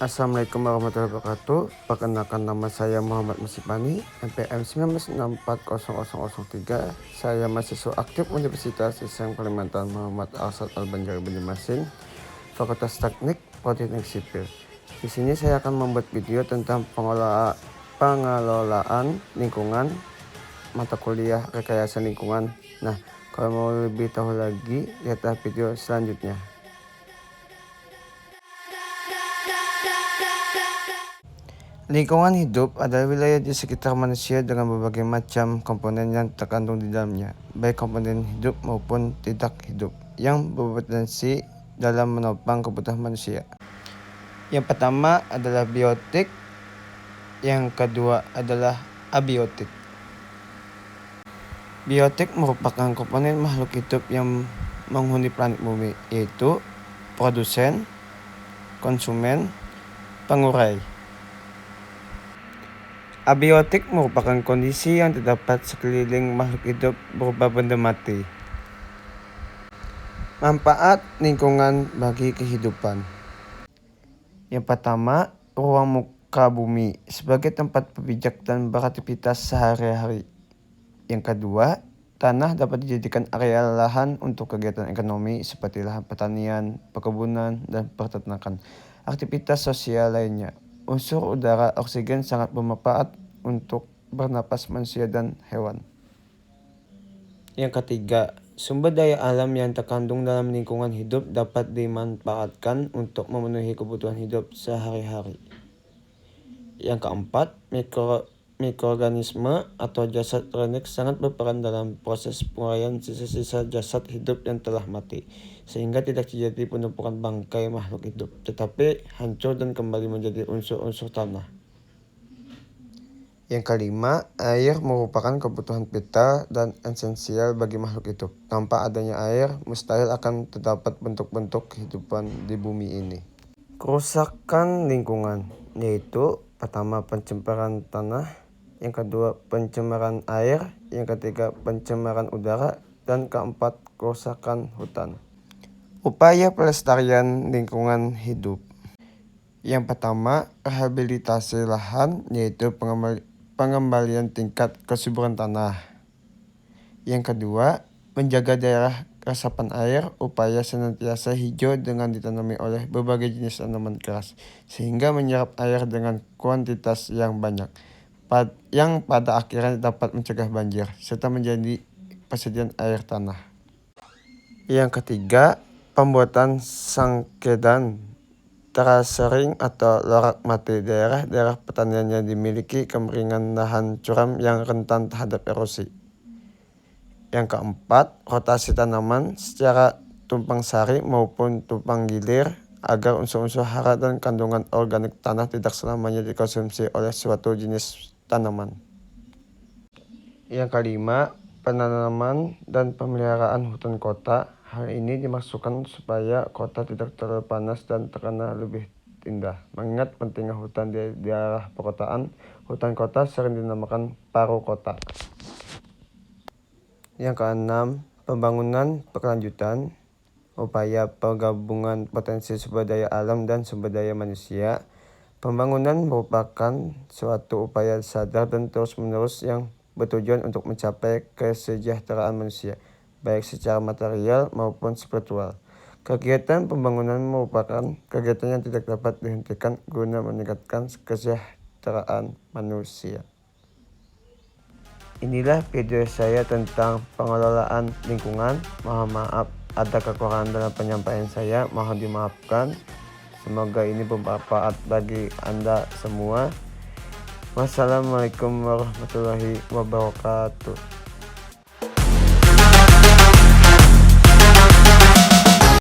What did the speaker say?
Assalamualaikum warahmatullahi wabarakatuh. Perkenalkan, nama saya Muhammad Musibani, NPM 19640003. Saya mahasiswa aktif Universitas Islam Kalimantan Muhammad Asad Al-Banjar Banjarmasin, Fakultas Teknik Politeknik Sipil. Di sini saya akan membuat video tentang pengelolaan lingkungan mata kuliah rekayasa lingkungan. Nah, kalau mau lebih tahu lagi, lihatlah video selanjutnya. Lingkungan hidup adalah wilayah di sekitar manusia dengan berbagai macam komponen yang terkandung di dalamnya, baik komponen hidup maupun tidak hidup, yang berpotensi dalam menopang kebutuhan manusia. Yang pertama adalah biotik, yang kedua adalah abiotik. Biotik merupakan komponen makhluk hidup yang menghuni planet bumi, yaitu produsen, konsumen, pengurai. Abiotik merupakan kondisi yang terdapat sekeliling makhluk hidup berupa benda mati. Manfaat lingkungan bagi kehidupan. Yang pertama, ruang muka bumi sebagai tempat berpijak dan beraktivitas sehari-hari. Yang kedua, tanah dapat dijadikan area lahan untuk kegiatan ekonomi seperti lahan pertanian, perkebunan, dan peternakan. Aktivitas sosial lainnya. Unsur udara oksigen sangat bermanfaat untuk bernapas manusia dan hewan. Yang ketiga, sumber daya alam yang terkandung dalam lingkungan hidup dapat dimanfaatkan untuk memenuhi kebutuhan hidup sehari-hari. Yang keempat, mikroorganisme atau jasad organik sangat berperan dalam proses penguraian sisa-sisa jasad hidup yang telah mati, sehingga tidak terjadi penumpukan bangkai makhluk hidup, tetapi hancur dan kembali menjadi unsur-unsur tanah. Yang kelima, air merupakan kebutuhan vital dan esensial bagi makhluk hidup. Tanpa adanya air, mustahil akan terdapat bentuk-bentuk kehidupan di bumi ini. Kerusakan lingkungan, yaitu pertama pencemaran tanah, yang kedua pencemaran air, yang ketiga pencemaran udara, dan keempat kerusakan hutan. Upaya pelestarian lingkungan hidup. Yang pertama, rehabilitasi lahan, yaitu pengembalian tingkat kesuburan tanah. Yang kedua, menjaga daerah resapan air, upaya senantiasa hijau dengan ditanami oleh berbagai jenis tanaman keras, sehingga menyerap air dengan kuantitas yang banyak, yang pada akhirnya dapat mencegah banjir, serta menjadi persediaan air tanah. Yang ketiga, pembuatan sangkedan terasering atau lorak mati, daerah-daerah pertanian yang dimiliki kemiringan lahan curam yang rentan terhadap erosi. Yang keempat, rotasi tanaman secara tumpang sari maupun tumpang gilir agar unsur-unsur hara dan kandungan organik tanah tidak selamanya dikonsumsi oleh suatu jenis tanaman. Yang kelima, penanaman dan pemeliharaan hutan kota. Hal ini dimaksudkan supaya kota tidak terlalu panas dan terkena lebih indah. Mengingat pentingnya hutan di daerah perkotaan, hutan kota sering dinamakan paru kota. Yang keenam, pembangunan berkelanjutan. Upaya penggabungan potensi sumber daya alam dan sumber daya manusia. Pembangunan merupakan suatu upaya sadar dan terus-menerus yang bertujuan untuk mencapai kesejahteraan manusia, baik secara material maupun spiritual. Kegiatan pembangunan merupakan kegiatan yang tidak dapat dihentikan guna meningkatkan kesejahteraan manusia. Inilah video saya tentang pengelolaan lingkungan. Mohon maaf ada kekurangan dalam penyampaian saya, mohon dimaafkan. Semoga ini bermanfaat bagi Anda semua. Wassalamualaikum warahmatullahi wabarakatuh.